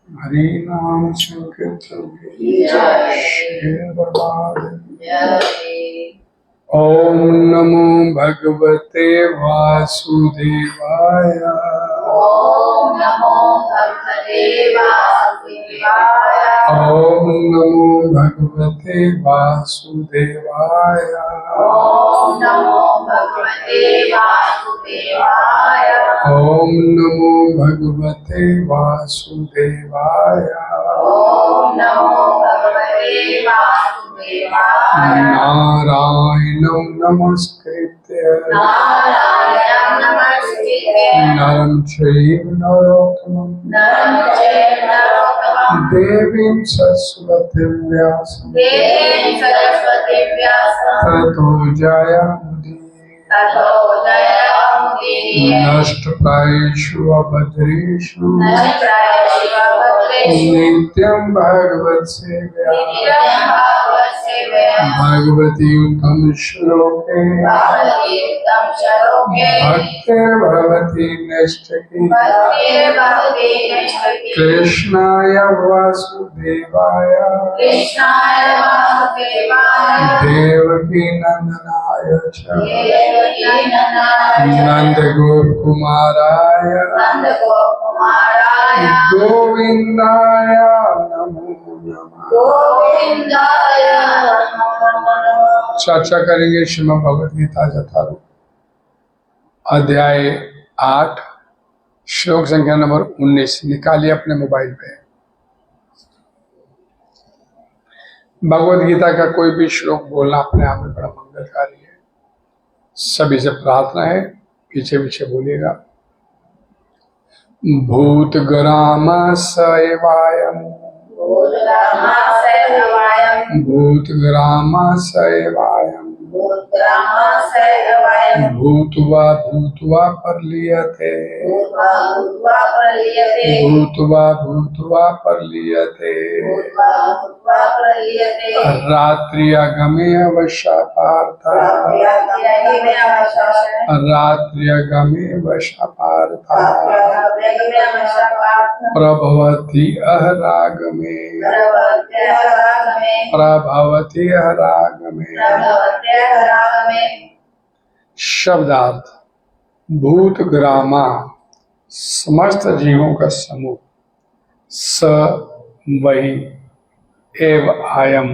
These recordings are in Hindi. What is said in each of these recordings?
हरि नाम संकीर्तन ओम नमो भगवते वासुदेवाय। ओम नमो भगवते वासुदेवाय। ओम नमो भगवते वासुदेवाय। ओम नमो भगवते वासुदेवाय। ओम नमो भगवते वासुदेवाय। ओम नमो भगवते वासुदेवाय। नारायणं नमस्कृत्य नारायणं नमस्कृत्य नरं चैव नरोत्तमं देवीं सरस्वतीं व्यासं ततो जयामुदीरये। नष्टप्रायेषु अभद्रेषु नित्यं भगवत् सेवया भगवती उत्तम श्लोके भक्तिर्भवति नष्टकी। कृष्णाय वासुदेवाय देवकी नंदनाय च नंदगोप कुमाराय गोविंदाय नमो नमः। चर्चा करेंगे श्रीमद् भगवद गीता यथारूप अध्याय 8 श्लोक संख्या नंबर 19। निकालिए अपने मोबाइल पे। भगवद गीता का कोई भी श्लोक बोलना अपने आप में बड़ा मंगलकारी है। सभी से प्रार्थना है पीछे पीछे बोलिएगा। भूत ग्राम सेवायम भूत ग्राम सेवायम भूत्वा भूत्वा परलीयते भूत्वा भूत्वा परलीयते रात्रि अगमे अवश्य पार्थ रात्रि अगमे अवश्य पार्थ प्रभवति अहरागमे प्रभवति अहरागमे। शब्दार्थ भूत ग्रामा समस्त जीवों का समूह, स वही, एव आयम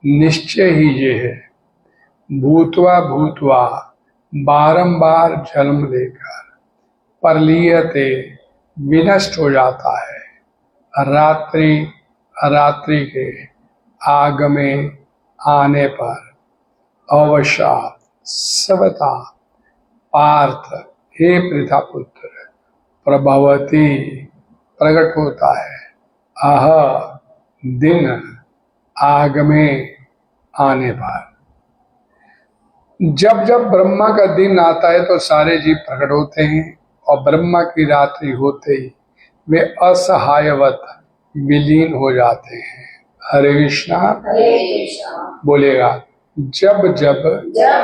निश्चय ही ये है, भूतवा भूतवा बारंबार जन्म लेकर, परलीयते विनष्ट हो जाता है, रात्रि रात्रि के आगमे आने पर, अवशात सवता पार्थ हे पृथा पुत्र, प्रभवती प्रकट होता है, अह दिन आगमे आने पर। जब जब ब्रह्मा का दिन आता है तो सारे जीव प्रकट होते हैं और ब्रह्मा की रात्रि होते ही वे असहायवत विलीन हो जाते हैं। हरे कृष्णा हरे कृष्णा। बोलेगा। जब जब जब जब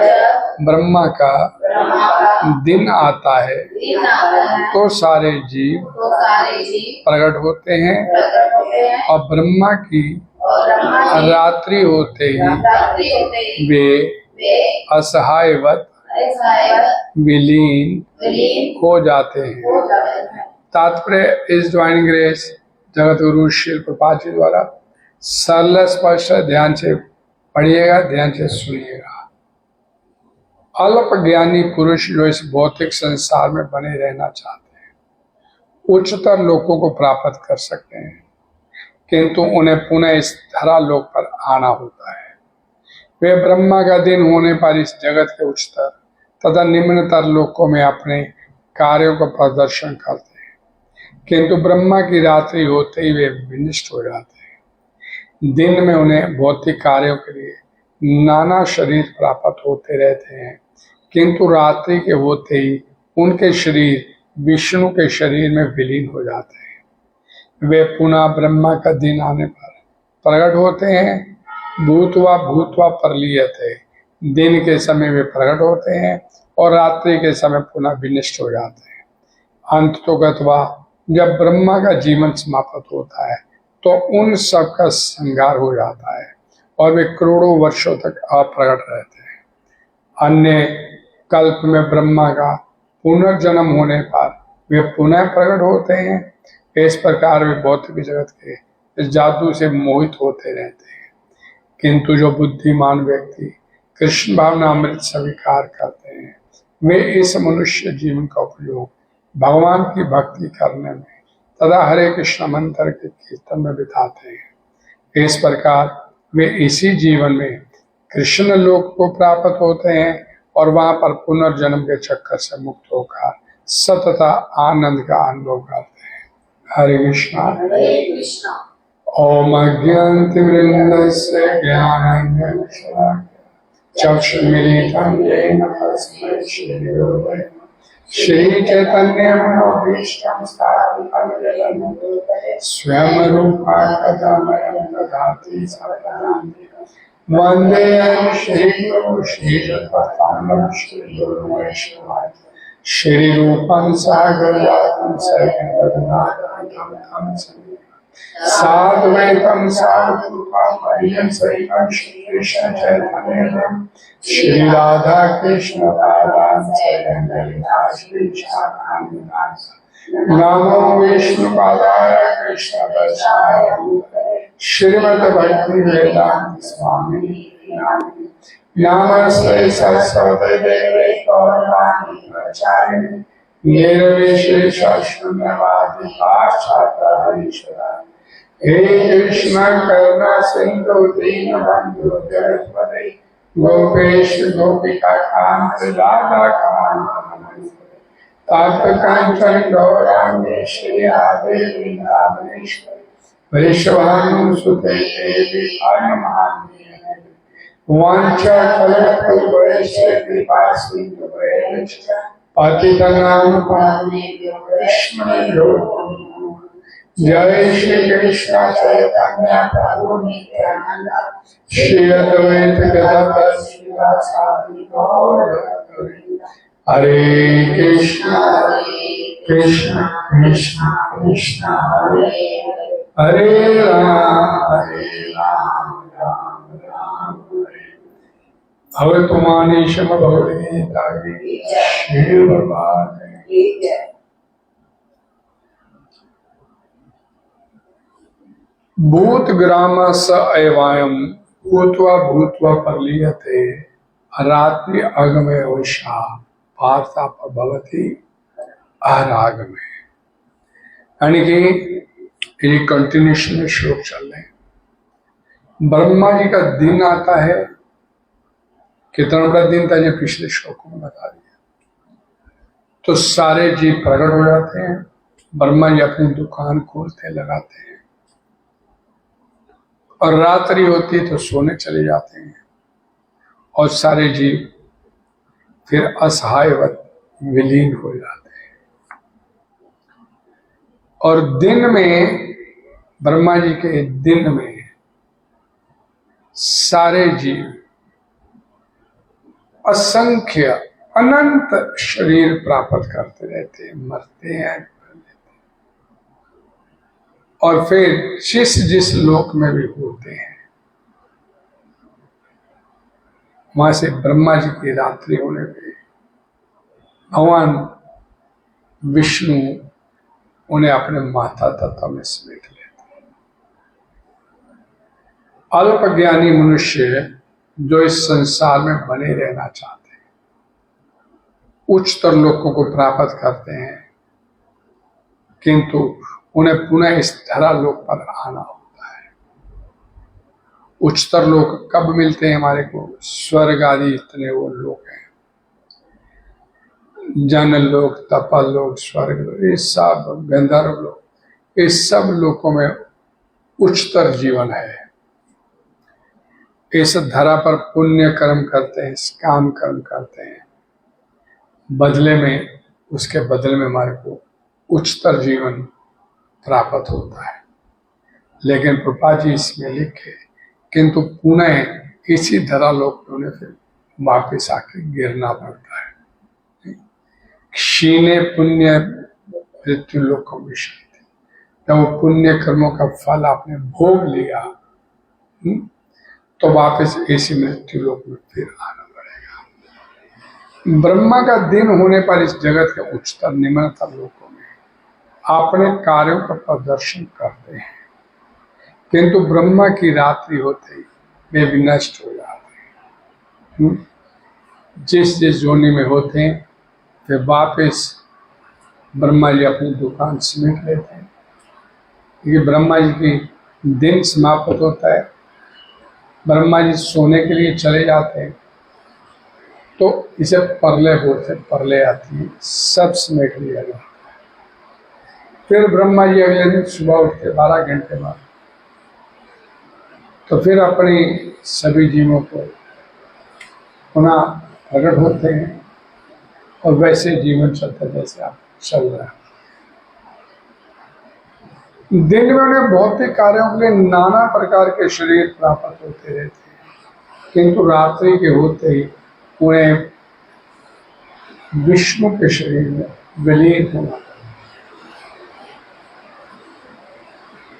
ब्रह्मा का ब्रह्मा का दिन आता है दिन आता है तो सारे जीव तो सारे जीव प्रकट होते हैं प्रकट होते हैं और ब्रह्मा की और ब्रह्मा की रात्रि होते ही रात्रि होते ही वे वे असहायवत असहाय विलीन विलीन हो जाते हैं। हो जाते हैं। तात्पर्य इस डिवाइन ग्रेस जगत गुरु श्री प्रभुपाद जी द्वारा सरल स्पष्ट ध्यान से पढ़िएगा, ध्यान से सुनिएगा। अल्प ज्ञानी पुरुष जो इस भौतिक संसार में बने रहना चाहते हैं, उच्चतर लोकों को प्राप्त कर सकते हैं, किंतु उन्हें पुनः इस धरा लोक पर आना होता है। वे ब्रह्मा का दिन होने पर इस जगत के उच्चतर तथा निम्नतर लोकों में अपने कार्यों का प्रदर्शन करते हैं, किंतु ब्रह्मा की रात्रि होते ही वे विनिष्ट हो जाते हैं। दिन में उन्हें भौतिक कार्यों के लिए नाना शरीर प्राप्त होते रहते हैं, किंतु रात्रि के होते ही उनके शरीर विष्णु के शरीर में विलीन हो जाते हैं। वे पुनः ब्रह्मा का दिन आने पर प्रकट होते हैं। भूतवा परलीयते, दिन के समय वे प्रकट होते हैं और रात्रि के समय पुनः विनिष्ट हो जाते हैं। अंत तो गत्वा जब ब्रह्मा का जीवन समाप्त होता है तो उन सब का संहार हो जाता है और वे करोड़ों वर्षों तक अप्रकट रहते हैं। अन्य कल्प में ब्रह्मा का पुनर्जन्म होने पर वे पुनः प्रकट होते हैं। इस प्रकार वे भौतिक जगत के इस जादू से मोहित होते रहते हैं, किंतु जो बुद्धिमान व्यक्ति कृष्ण भावना अमृत स्वीकार करते हैं, वे इस मनुष्य जीवन का उपयोग भगवान की भक्ति करने में तथा हरे कृष्ण मंत्र के कीर्तन में बिताते हैं। इस प्रकार वे इसी जीवन में कृष्ण लोक को प्राप्त होते हैं और वहां पर पुनर्जन्म के चक्कर से मुक्त होकर सतत आनंद का अनुभव करते हैं। हरे कृष्णा। हरे कृष्णा। ओम अज्ञानतिमिरन्दस्य ज्ञानाञ्जनशलाकया चक्षुर्मीलितं येन तस्मै श्रीगुरवे श्रीचैतन्यमनोभीष्टं स्थापितं येन स्वयं रूपा कदा मह्यं ददाति स्वपदान्तिकं। वन्देऽहं श्रीगुरुं श्रीयुक्तं श्रीगुरुवैष्णवान् श्रीरूपं साग्रजातं सहितं साद्वैतं सावधूतं मह्यं सहितं श्रीकृष्ण चैतन्यं श्री राधा कृष्ण पादान् सहितं श्री नमो विष्णुपादाय कृष्णदासाय श्रीमद्भक्ति वेदांत स्वामी नमस्ते सरस्वती देवे गौरवाणी प्रचारिणे निर्विशेष शून्यवादी पाश्चात्य। हे कृष्ण करुणा सिंधु दीनबंधु जगत्पते गोपेश गोपिका कांत राधा कांत तप्त कांचन गौरांगे श्री राधे वृंदावनेश्वरी वृषभानुसुते देवी भानुमान्ये वाञ्छाकल्पतरुभ्यश्च कृपा सिन्धुभ्यश्च पतितनां पावनेभ्यो वैष्णवेभ्यो नमो। जय श्री कृष्ण चैतन्य प्रभु नित्यानंद श्री अद्वैत गदाधर श्रीवासादि गौर भक्तवृंद। हरे कृष्ण कृष्ण कृष्ण कृष्ण हरे हरे राम राम राम हरे। अवतुमानी शम भगवद्गीता की श्री भगवान भूत ग्राम स एवायम भूत्वा भूत्वा परलीयते रात्रि अगमे वशा वार्ता भवती अरागमे। यानी कि ये कंटिन्यूशन में श्लोक चल रहे हैं। ब्रह्मा जी का दिन आता है, कितना बड़ा दिन था ये पिछले श्लोकों में बता दिया। तो सारे जीव प्रकट हो जाते हैं, ब्रह्मा जी अपनी दुकान खोलते लगाते हैं और रात्रि होती तो सोने चले जाते हैं और सारे जीव फिर असहायवत विलीन हो जाते हैं। और दिन में ब्रह्मा जी के दिन में सारे जीव असंख्य अनंत शरीर प्राप्त करते रहते हैं, मरते हैं, और फिर जिस लोक में भी होते हैं, वहां से ब्रह्मा जी की रात्रि होने पे भगवान विष्णु उन्हें अपने माता तत्व में समेट लेते हैं। अल्प ज्ञानी मनुष्य जो इस संसार में बने रहना चाहते हैं, उच्चतर लोकों को प्राप्त करते हैं, किंतु उन्हें पुनः इस धरा लोक पर आना होता है। उच्चतर लोक कब मिलते हैं हमारे को? स्वर्ग आदि इतने वो लोक हैं, जन लोक, तपल लोक, स्वर्ग लोक, ये सब गंधर्व लोक, ये सब लोकों में उच्चतर जीवन है। इस धरा पर पुण्य कर्म करते हैं, काम कर्म करते हैं, बदले में, उसके बदले में हमारे को उच्चतर जीवन प्राप्त होता है। लेकिन प्रभुपाद जी इसमें लिखे, किंतु पुनः इसी धरा लोक में उन्हें फिर वापिस आके गिरना पड़ता है। क्षीणे पुण्य मृत्यु लोक विशंति, जब वो पुण्य कर्मों का फल आपने भोग लिया तो वापस इसी मृत्यु लोक में फिर आना पड़ेगा। ब्रह्मा का दिन होने पर इस जगत के उच्चतर निम्नतर लोकों में अपने कार्यों का प्रदर्शन करते हैं, किंतु ब्रह्मा की रात्रि होते ही वे भी नष्ट हो जाते हैं। जिस योनि में होते हैं फिर वापस ब्रह्मा जी अपनी दुकान समेट लेते हैं। ये ब्रह्मा जी की दिन समाप्त होता है, ब्रह्मा जी सोने के लिए चले जाते हैं, तो इसे परले होते, परले आती है, सब समेट लिया जाता है। फिर ब्रह्मा जी अगले दिन सुबह उठते 12 घंटे बाद, तो फिर अपनी सभी जीवों को पुनः प्रकट होते हैं और वैसे जीवन चलता जैसे आप चल रहा है। दिन में उन्हें भौतिक कार्यों के लिए नाना प्रकार के शरीर प्राप्त होते रहते हैं, किंतु रात्रि के होते ही उन्हें विष्णु के शरीर में विलीन होना।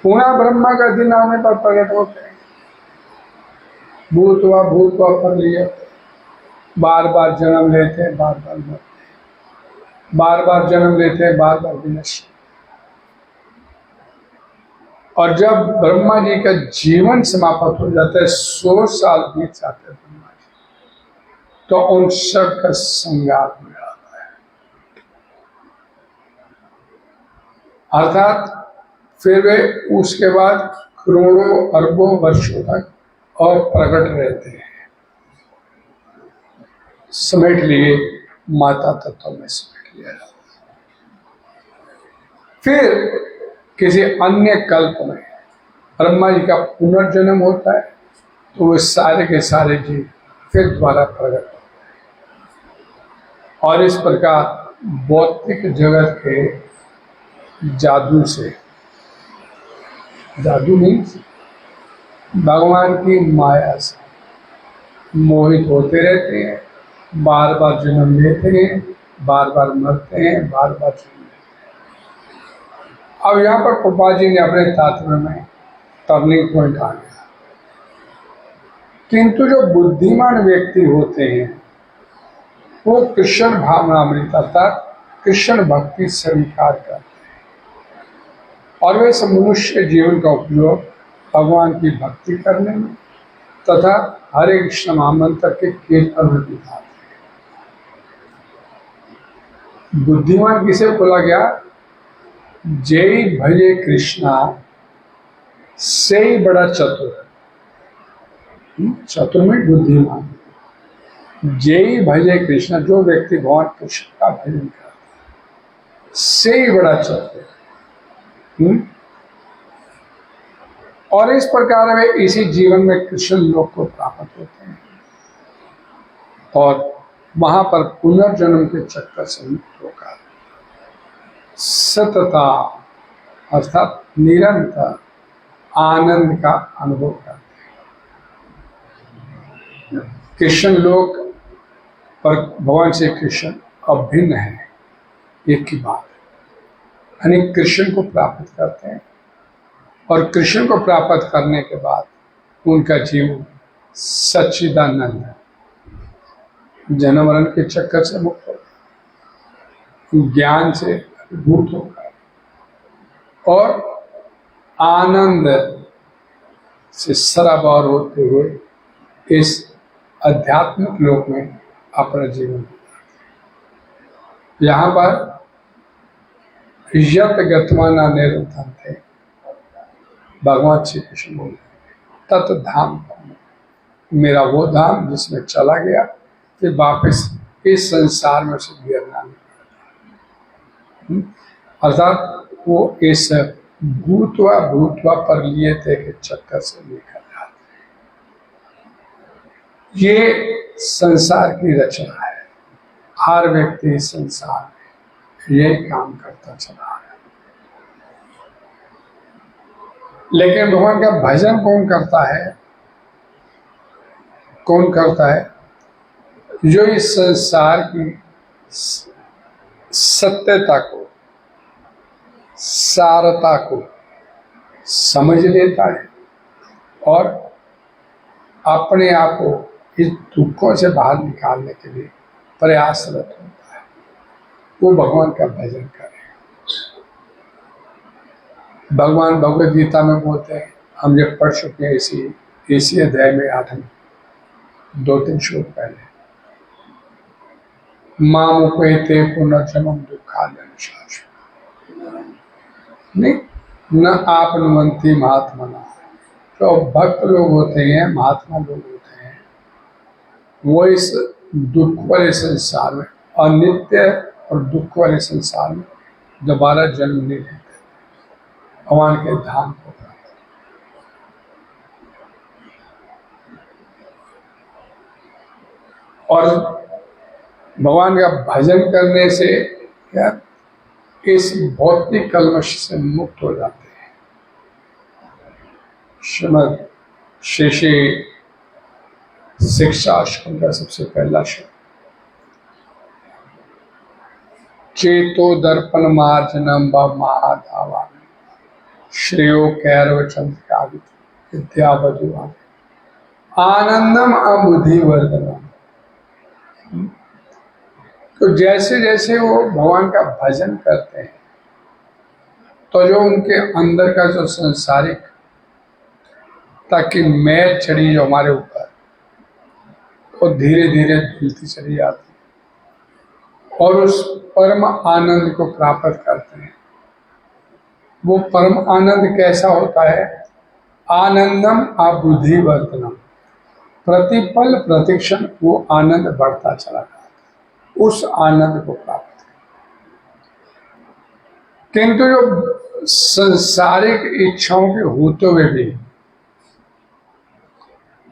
पुनः ब्रह्मा का दिन आने पर प्रकट होते हैं, भूतवा पर लिए बार बार जन्म लेते हैं, बार बार मरते हैं, बार बार जन्म लेते हैं, बार बार विनश्य। और जब ब्रह्मा जी का जीवन समाप्त हो जाता है, 100 साल बीत जाते हैं ब्रह्मा जी, तो उन सब का संगार हो जाता है। अर्थात फिर वे उसके बाद करोड़ों अरबों वर्षों तक और प्रकट रहते हैं, समेट लिए माता तत्व में समेट लिया जाता है। फिर किसी अन्य कल्प में ब्रह्मा जी का पुनर्जन्म होता है, तो वो सारे के सारे जीव फिर द्वारा प्रकट होते हैं। और इस प्रकार भौतिक जगत के जादू से, जादू नहीं, भगवान की माया से मोहित होते रहते हैं, बार बार जन्म लेते हैं, बार बार मरते हैं, बार बार जन्म लेते हैं। अब यहाँ पर प्रभुपाद जी ने अपने तात्पर्य में टर्निंग पॉइंट आ गया। किंतु जो बुद्धिमान व्यक्ति होते हैं वो कृष्ण भावनामृत अर्थात कृष्ण भक्ति स्वीकार करते हैं, और वे सब मनुष्य जीवन का उपयोग भगवान की भक्ति करने में तथा हरे कृष्ण महामंत्र के कीर्तन में बिताते हैं। बुद्धिमान किसे बोला गया? जय भजे कृष्णा से ही बड़ा चतुर, चतुर में बुद्धिमान। जय भजे कृष्णा, जो व्यक्ति भगवान कृष्ण का भजन करता है, से ही बड़ा चतुर। और इस प्रकार वे इसी जीवन में कृष्ण लोक को प्राप्त होते हैं और वहां पर पुनर्जन्म के चक्कर से मुक्त होकर सतता अर्थात निरंतर आनंद का अनुभव करते हैं। कृष्ण लोक पर भगवान श्री कृष्ण अभिन्न है, एक की बात है। यानी कृष्ण को प्राप्त करते हैं और कृष्ण को प्राप्त करने के बाद उनका जीवन सच्चिदानंद है, जन्म मरण के चक्कर से मुक्त हो, ज्ञान से अभिभूत होकर और आनंद से सराबार होते हुए इस आध्यात्मिक लोक में अपना जीवन, यहाँ पर यत गतमाना निरंतर थे, भगवान श्री कृष्ण बोले तत् धाम, मेरा वो धाम जिसमें चला गया फिर वापस इस संसार में से गिरना नहीं, अर्थात वो इस भूतवा पर लिए थे के चक्कर से निकल जाते। ये संसार की रचना है, हर व्यक्ति इस संसार में यही काम करता चला है। लेकिन भगवान का भजन कौन करता है? कौन करता है? जो इस संसार की सत्यता को, सारता को समझ लेता है और अपने आप को इस दुखों से बाहर निकालने के लिए प्रयासरत होता है, वो भगवान का भजन करे। भगवान भगवद गीता में बोलते हैं, हम जब पढ़ चुके हैं इसी अध्याय में 8 2-3 श्लोक पहले, माम उपैते पुनर्जन्म दुःखालयं शाश्वतम्, नहीं न आपनुवन्ति महात्मना। जो भक्त लोग होते हैं, महात्मा लोग होते हैं, वो इस दुख वाले संसार में, अनित्य और दुख वाले संसार में दोबारा जन्म नहीं लेते, भगवान के धाम को प्राप्त। और भगवान का भजन करने से क्या इस भौतिक कल्मश से मुक्त हो जाते हैं। श्रीमद् शेषे शिक्षाश्रम का सबसे पहला श्लोक, चेतो दर्पण मार्जनम व महाधावा श्रेयो कैरव चंद्र विद्या बधुआ आनंदम अबुद्धि वर्धनम। तो जैसे जैसे वो भगवान का भजन करते हैं तो जो उनके अंदर का जो संसारिक ताकि मैल चढ़ी जो हमारे ऊपर, वो धीरे धीरे धुलती चली जाती और उस परम आनंद को प्राप्त करते हैं। वो परम आनंद कैसा होता है? आनंदम अबुद्धि वर्धनम, प्रतिपल प्रतिक्षण वो आनंद बढ़ता चला जाता है, उस आनंद को प्राप्त है। किंतु जो संसारिक इच्छाओं के होते हुए भी,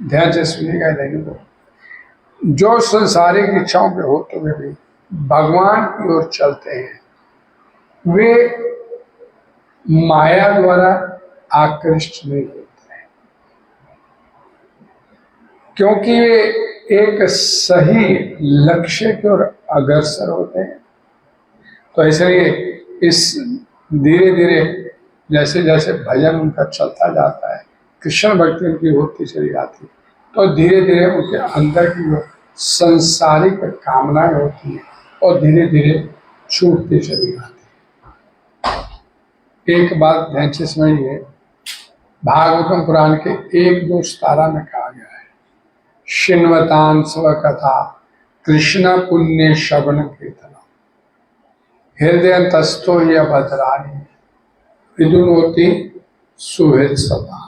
ध्यान से सुनिएगा लेकिन वो जो संसारिक इच्छाओं के होते हुए भी भगवान की ओर चलते हैं, वे माया द्वारा आकृष्ट नहीं होते हैं, क्योंकि वे एक सही लक्ष्य की ओर अग्रसर होते हैं। तो इसलिए इस धीरे धीरे जैसे जैसे भजन उनका चलता जाता है, कृष्ण भक्ति उनकी होती चली जाती है, तो धीरे धीरे उनके अंदर की जो संसारिक कामनाएं होती हैं और धीरे धीरे छूटती चली जाती है। एक बात ध्यान से समझिए, भागवतम पुराण के 1-2 में कहा गया है, शिन्वतान स्वकथा कृष्ण पुण्य श्रवण कीर्तन हृदय तस्थो ये भद्राणी विदुनोति सुहृद सदा।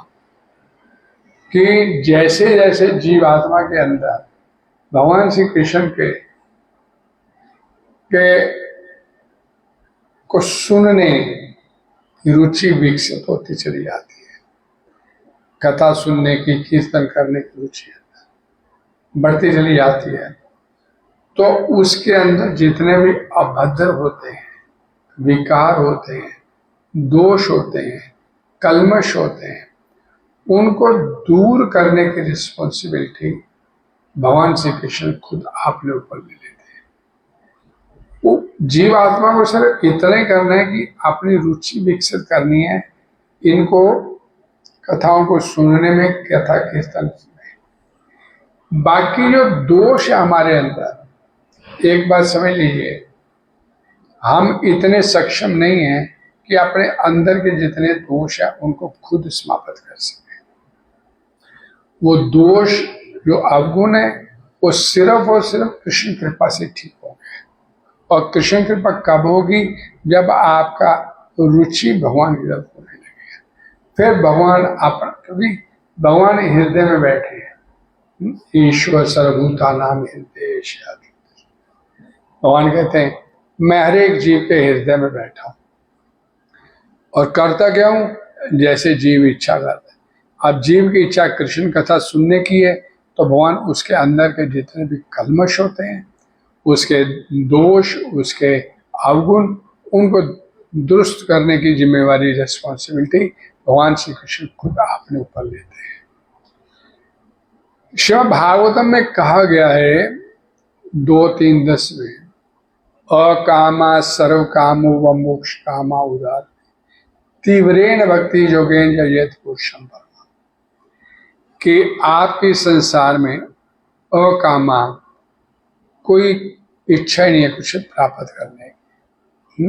कि जैसे जैसे जीवात्मा के अंदर भगवान श्री कृष्ण के को सुनने की रुचि विकसित होती चली जाती है, कथा सुनने की, कीर्तन करने की रुचि बढ़ती चली जाती है, तो उसके अंदर जितने भी अभद्र होते हैं, विकार होते हैं, दोष होते हैं, कल्मश होते हैं, उनको दूर करने की रिस्पॉन्सिबिलिटी भगवान श्री कृष्ण खुद अपने ऊपर ले लेते हैं। वो जीव आत्मा को सिर्फ इतना ही करना है कि अपनी रुचि विकसित करनी है, इनको कथाओं को सुनने में, कथा कीर्तन में। बाकी जो दोष है हमारे अंदर, एक बात समझ लीजिए, हम इतने सक्षम नहीं हैं कि अपने अंदर के जितने दोष है उनको खुद समाप्त कर सकें। वो दोष जो अवगुण है वो सिर्फ और सिर्फ कृष्ण कृपा से ठीक होंगे। और कृष्ण कृपा कब होगी? जब आपका रुचि भगवान की तरफ होने लगेगा। फिर भगवान अपना, क्योंकि भगवान हृदय में बैठे हैं, ईश्वर सर्वभूता नाम हृदय। भगवान कहते हैं मैं हर एक जीव के हृदय में बैठा हूं और करता क्या हूं? जैसे जीव इच्छा करता है। अब जीव की इच्छा कृष्ण कथा सुनने की है, तो भगवान उसके अंदर के जितने भी कल्मश होते हैं, उसके दोष, उसके अवगुण, उनको दुरुस्त करने की जिम्मेवारी, रेस्पॉन्सिबिलिटी भगवान श्री कृष्ण खुद अपने ऊपर लेते हैं। श्रीमद् भागवतम में कहा गया है 2:3-10 में, अकामा सर्व कामो व मोक्ष कामा उदार तीव्रेण भक्ति योगेन जयेत पुरुषम परमा। कि आपके संसार में अकामा कोई इच्छा ही नहीं है कुछ प्राप्त करने की।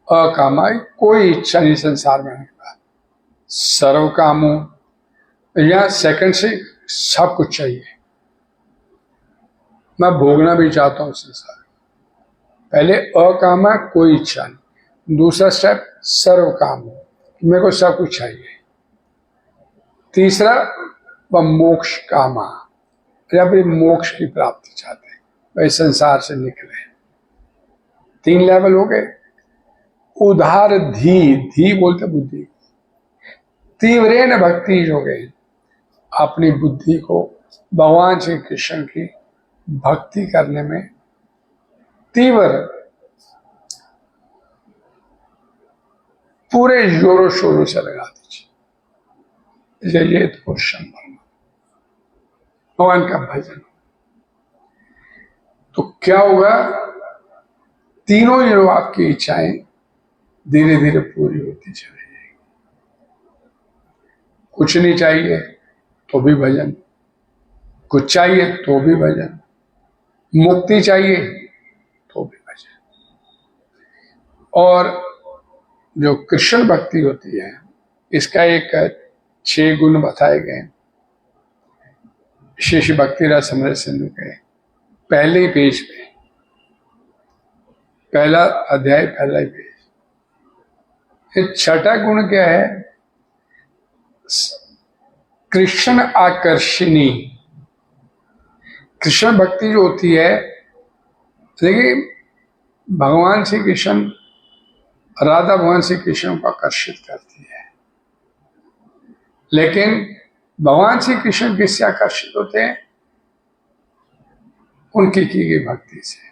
अकामा कोई इच्छा नहीं संसार में होने का। सर्व कामो, या सेकंड से सब कुछ चाहिए, मैं भोगना भी चाहता हूं संसार। पहले अकामा कोई इच्छा नहीं, दूसरा स्टेप सर्व काम, मेरे को सब कुछ चाहिए। तीसरा वह मोक्ष कामा, जब मोक्ष की प्राप्ति चाहते हैं, वह संसार से निकले। 3 लेवल हो गए। उधार धी, धी बोलते बुद्धि, तीव्रेण भक्ति जो गए, अपनी बुद्धि को भगवान श्री कृष्ण की भक्ति करने में तीव्र, पूरे जोरों शोरों से लगा दीजिए। ये पुरुषम भगवान का भजन। तो क्या होगा? तीनों जो आपकी इच्छाएं धीरे धीरे पूरी होती चली जाएगी। कुछ नहीं चाहिए तो भी भजन, कुछ चाहिए तो भी भजन, मुक्ति चाहिए तो भी भजन। और जो कृष्ण भक्ति होती है, इसका एक 6 गुण बताए गए शेष भक्ति रस अमृत सिंधु के पहले ही पेज पे, पहला अध्याय, पहला ही पेज। छठा गुण क्या है? कृष्ण आकर्षणी। कृष्ण भक्ति जो होती है, देखिए भगवान श्री कृष्ण, राधा भगवान श्री कृष्ण को आकर्षित करती है, लेकिन भगवान श्री कृष्ण किससे आकर्षित होते हैं? उनकी की गई भक्ति से।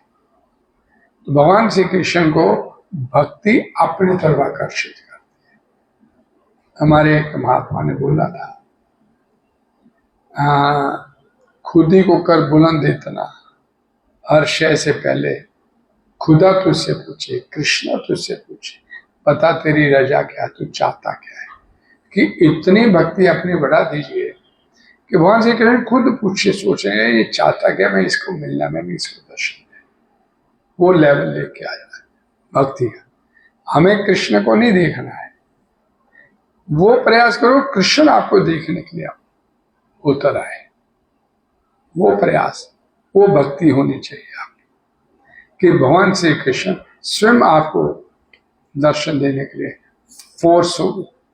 तो भगवान श्री कृष्ण को भक्ति अपनी तरफ आकर्षित करती है। हमारे एक महात्मा ने बोला था, खुद ही को कर बुलंद इतना, हर शय से पहले खुदा तुझसे पूछे, कृष्ण तुझसे पूछे, बता तेरी रजा क्या, तू चाहता क्या है। कि इतनी भक्ति अपनी बढ़ा दीजिए कि भगवान श्री कृष्ण खुद पूछे, सोचेंगे ये चाहता क्या, मैं इसको मिलना, मैं इसको दर्शन दे। वो लेवल लेके आ जाए भक्ति का। हमें कृष्ण को नहीं देखना है, वो प्रयास करो कृष्ण आपको देखने के लिए उतर आए। वो प्रयास, वो भक्ति होनी चाहिए आपकी, कि भगवान श्री कृष्ण स्वयं आपको दर्शन देने के लिए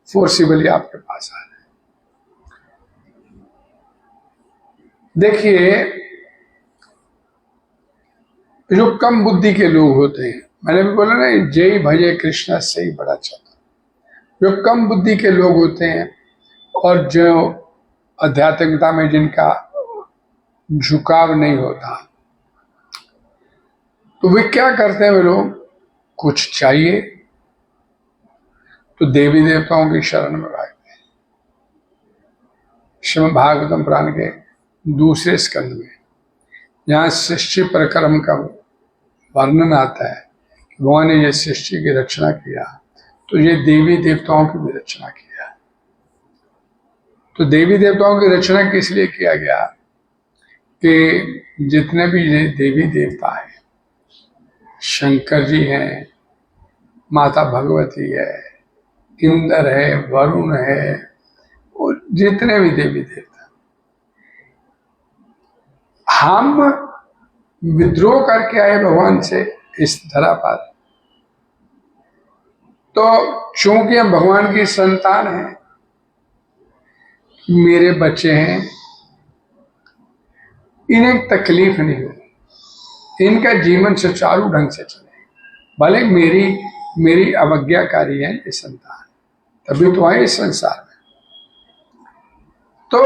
फोर्सिबली आपके पास आ रहे। देखिए, जो कम बुद्धि के लोग होते हैं, मैंने भी बोला ना, जय भजे कृष्ण से ही बड़ा चलता। जो कम बुद्धि के लोग होते हैं और जो आध्यात्मिकता में जिनका झुकाव नहीं होता, तो वे क्या करते हैं? वे लोग कुछ चाहिए तो देवी देवताओं की शरण में भागते हैं। श्रीमद् भागवतम पुराण के दूसरे स्कंद में जहाँ सृष्टि परिक्रम का वर्णन आता है, भगवान ने ये सृष्टि की रचना किया, तो ये देवी देवताओं की भी रचना किया। तो देवी देवताओं की रचना किस लिए किया गया कि जितने भी ये देवी देवता हैं, शंकर जी हैं, माता भगवती है, इंद्र है, वरुण है, और जितने भी देवी देवता, हम विद्रोह करके आए भगवान से इस धरा पर, तो चूंकि हम भगवान की संतान हैं, मेरे बच्चे हैं, इन्हें तकलीफ नहीं हो, इनका जीवन सुचारू ढंग से चले, भले मेरी अवज्ञाकारी है ये संतान, तभी तो आए इस संसार में, तो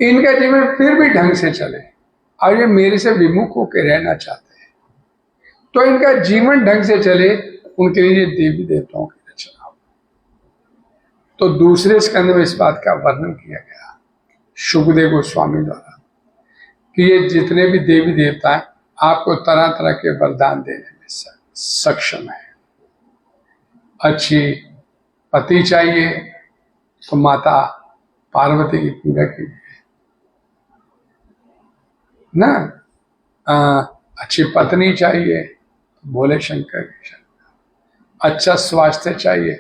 इनका जीवन फिर भी ढंग से चले, और ये मेरे से विमुख होकर रहना चाहते हैं, तो इनका जीवन ढंग से चले, उनके लिए देवी देवताओं की रचना हो। तो दूसरे स्कंद में इस बात का वर्णन किया गया शुकदेव गोस्वामी द्वारा कि ये जितने भी देवी देवता हैं आपको तरह तरह के वरदान देने में सक्षम है। अच्छी पति चाहिए तो माता पार्वती की पूजा कीजिए ना, अच्छी पत्नी चाहिए तो भोले शंकर की शरण, अच्छा स्वास्थ्य चाहिए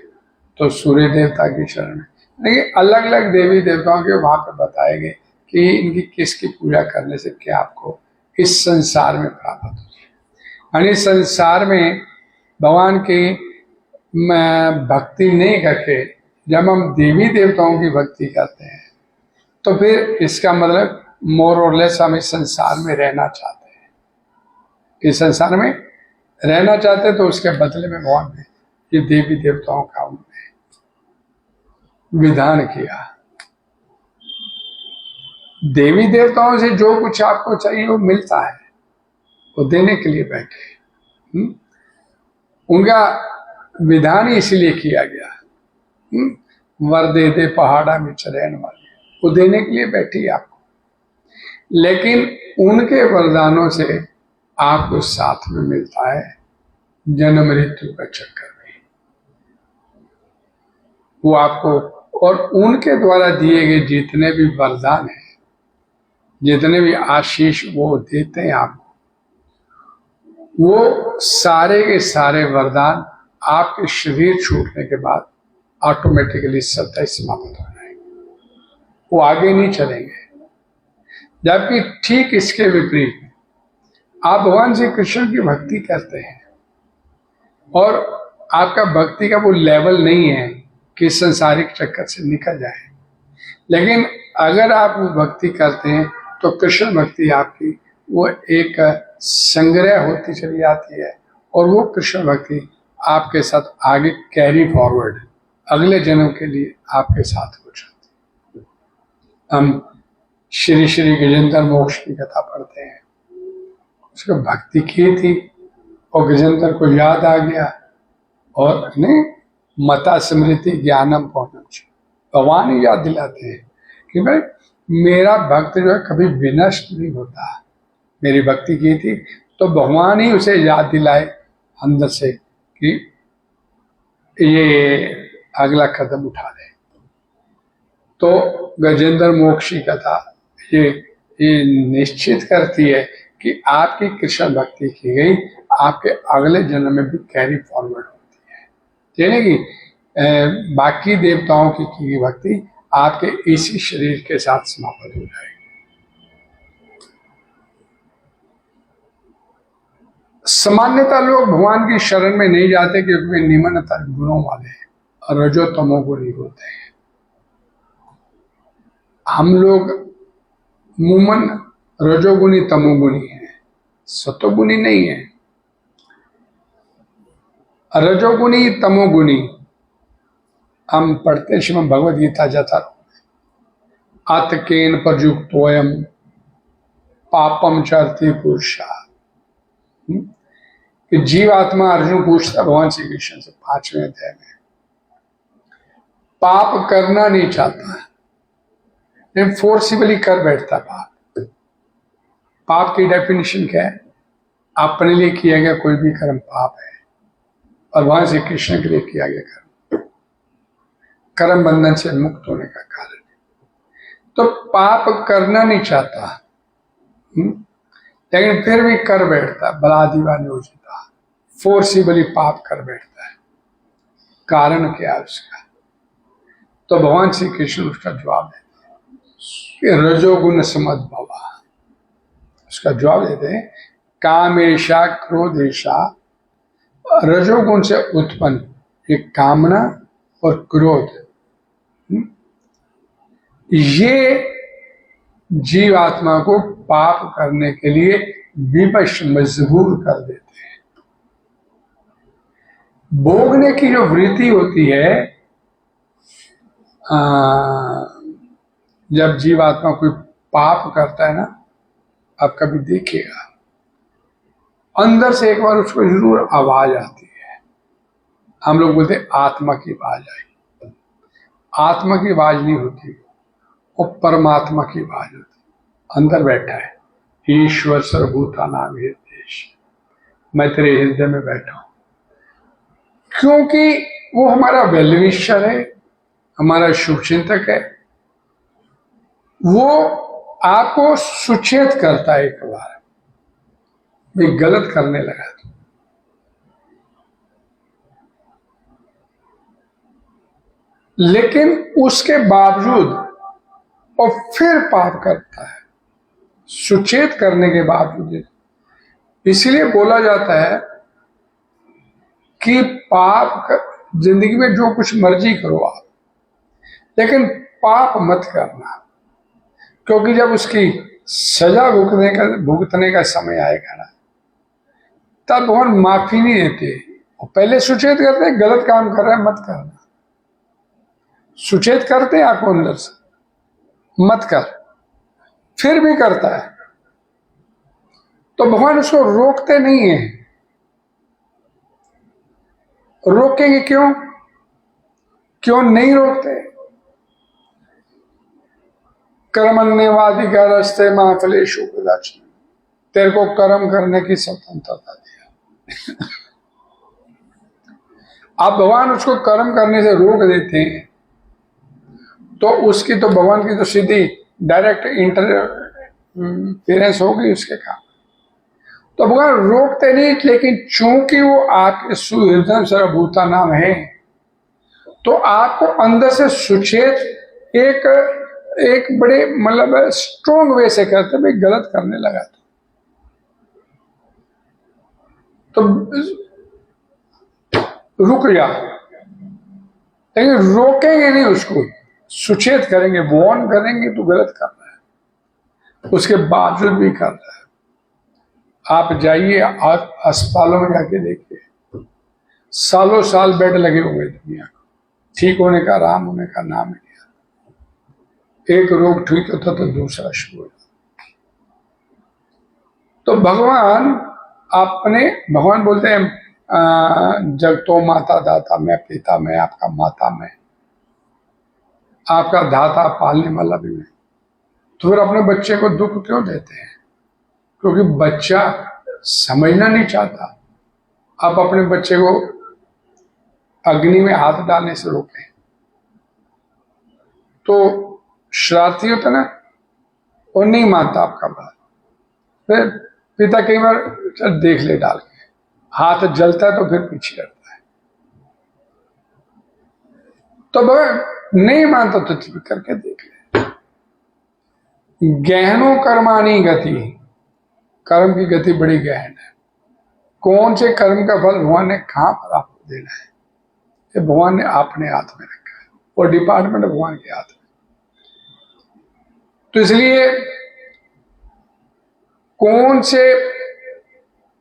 तो सूर्य देवता की शरण में। देखिए अलग अलग देवी देवताओं के वहां पे बताए गए कि इनकी किसकी पूजा करने से क्या आपको इस संसार में प्राप्त हो। यानी संसार में भगवान की भक्ति नहीं करके जब हम देवी देवताओं की भक्ति करते हैं, तो फिर इसका मतलब मोर और लेस हम इस संसार में रहना चाहते हैं, इस संसार में रहना चाहते हैं, तो उसके बदले में भगवान ने ये देवी देवताओं का उन्होंने विधान किया। देवी देवताओं से जो कुछ आपको चाहिए वो मिलता है, वो देने के लिए बैठे। उनका विधान इसलिए किया गया, वर दे दे पहाड़ा में चरण वाले, वो देने के लिए बैठी आपको, लेकिन उनके वरदानों से आपको साथ में मिलता है जन्म मृत्यु का चक्कर में, वो आपको, और उनके द्वारा दिए गए जितने भी वरदान हैं, जितने भी आशीष वो देते हैं आपको, वो सारे के सारे वरदान आपके शरीर छूटने के बाद ऑटोमेटिकली स्वतः समाप्त हो जाएंगे, वो आगे नहीं चलेंगे। जबकि ठीक इसके विपरीत आप भगवान श्री कृष्ण की भक्ति करते हैं और आपका भक्ति का वो लेवल नहीं है कि संसारिक चक्कर से निकल जाए, लेकिन अगर आप वो भक्ति करते हैं तो कृष्ण भक्ति आपकी वो एक संग्रह होती चली जाती है, और वो कृष्ण भक्ति आपके साथ आगे कैरी फॉरवर्ड अगले जन्म के लिए आपके साथ हो जाती है। हम श्री श्री गजेंद्र मोक्ष की कथा पढ़ते हैं, उसको भक्ति की थी और गजेंद्र को याद आ गया, और नहीं मता स्मृति ज्ञानम पौनम, भगवान ही याद दिलाते हैं कि भाई मेरा भक्त जो है कभी विनष्ट नहीं होता, मेरी भक्ति की थी तो भगवान ही उसे याद दिलाए अंदर से कि ये अगला कदम उठा ले। तो गजेंद्र मोक्ष की कथा ये निश्चित करती है कि आपकी कृष्ण भक्ति की गई आपके अगले जन्म में भी कैरी फॉरवर्ड होती है, यानी कि बाकी देवताओं की गई भक्ति आपके इसी शरीर के साथ समाप्त हो जाएगी। सामान्यतः लोग भगवान की शरण में नहीं जाते क्योंकि वे निम्नतर गुणों वाले और रजो तमोगुणी होते हैं। हम लोग मुमन रजोगुणी तमोगुणी है, सतोगुणी नहीं है। रजोगुणी तमोगुणी हम पढ़ते श्रीमद् भगवद गीता जाता आतकेन प्रयुक्तोयम पापम चरति पुरुषा, कि जीवात्मा अर्जुन पूछता भगवान श्री कृष्ण से 5वें अध्याय में, पाप करना नहीं चाहता है, फोर्सिबली कर बैठता पाप, पाप की डेफिनेशन क्या है? अपने लिए किया गया कोई भी कर्म पाप है, और वहां से कृष्ण के लिए किया गया कर्म कर्म बंधन से मुक्त होने का कारण है। तो पाप करना नहीं चाहता, लेकिन फिर भी कर बैठता, बलादिवा नियोजिता, फोर्सिबली पाप कर बैठता है। कारण क्या है उसका? तो भगवान श्री कृष्ण उसका जवाब देते हैं कि रजोगुण समद्भवा। उसका जवाब देते हैं, कामेशा क्रोधेशा, रजोगुण से उत्पन्न ये कामना और क्रोध, ये जीवात्मा को पाप करने के लिए विवश मजबूर कर देते हैं। भोगने की जो वृत्ति होती है, जब जीवात्मा कोई पाप करता है ना, आप कभी देखिएगा अंदर से एक बार उसको जरूर आवाज आती है। हम लोग बोलते हैं आत्मा की आवाज आई। आत्मा की आवाज नहीं होती, वो परमात्मा की आवाज होती है। अंदर बैठा है ईश्वर सर्वभूता नाम देश, मैं तेरे हृदय में बैठा हूं। क्योंकि वो हमारा वेलविशर है, हमारा शुभचिंतक है। वो आपको सुचेत करता है एक बार भी गलत करने लगा तो, लेकिन उसके बावजूद और फिर पाप करता है, सुचेत करने के बावजूद। इसलिए बोला जाता है कि पाप जिंदगी में जो कुछ मर्जी करो आप, लेकिन पाप मत करना, क्योंकि जब उसकी सजा भुगतने का समय आएगा ना, तब भगवान माफी नहीं देते। और पहले सुचेत करते हैं गलत काम कर रहे हैं मत करना, सुचेत करते हैं आपको अंदर से मत कर, फिर भी करता है तो भगवान उसको रोकते नहीं है। रोकेंगे क्यों? क्यों नहीं रोकते? कर्मण्यवादी का रास्ते महाफलेशु कदाचन, तेरे को कर्म करने की स्वतंत्रता दिया। आप भगवान उसको कर्म करने से रोक देते हैं तो उसकी तो भगवान की तो सीधी डायरेक्ट इंटरफेरेंस होगी उसके काम। तो भगवान रोकते नहीं, लेकिन चूंकि वो आपके सुहृदय सर्वभूता नाम है, तो आपको अंदर से सुचेत एक बड़े मतलब स्ट्रोंग वे से करते भाई गलत करने लगा तो रुक जा, लेकिन रोकेंगे नहीं उसको, सुचेत करेंगे, वार्न करेंगे तो गलत कर रहा है, उसके बावजूद भी कर रहा है। आप जाइए अस्पतालों में जाके देखिए, सालों साल बेड लगे हुए दुनिया को, ठीक होने का आराम होने का नाम नहीं। एक रोग ठीक होता तो दूसरा शुरू हो जाता। तो भगवान बोलते हैं जगतो माता दाता, मैं पिता, मैं आपका माता, मैं आपका दाता, पालने वाला भी मैं। तो फिर अपने बच्चे को दुख क्यों देते हैं? क्योंकि बच्चा समझना नहीं चाहता। आप अपने बच्चे को अग्नि में हाथ डालने से रोकें। तो शरारती होता ना, और नहीं मानता आपका बात, फिर पिता कई बार चल देख ले डाल के, हाथ जलता है तो फिर पीछे हटता है। तो नहीं मानता तो चुप करके देख ले। गहनो कर्माणी गति, कर्म की गति बड़ी गहन है। कौन से कर्म का फल भगवान ने कहां पर आपको देना है, ये भगवान ने अपने हाथ में रखा है, और डिपार्टमेंट भगवान के हाथ में। तो इसलिए कौन से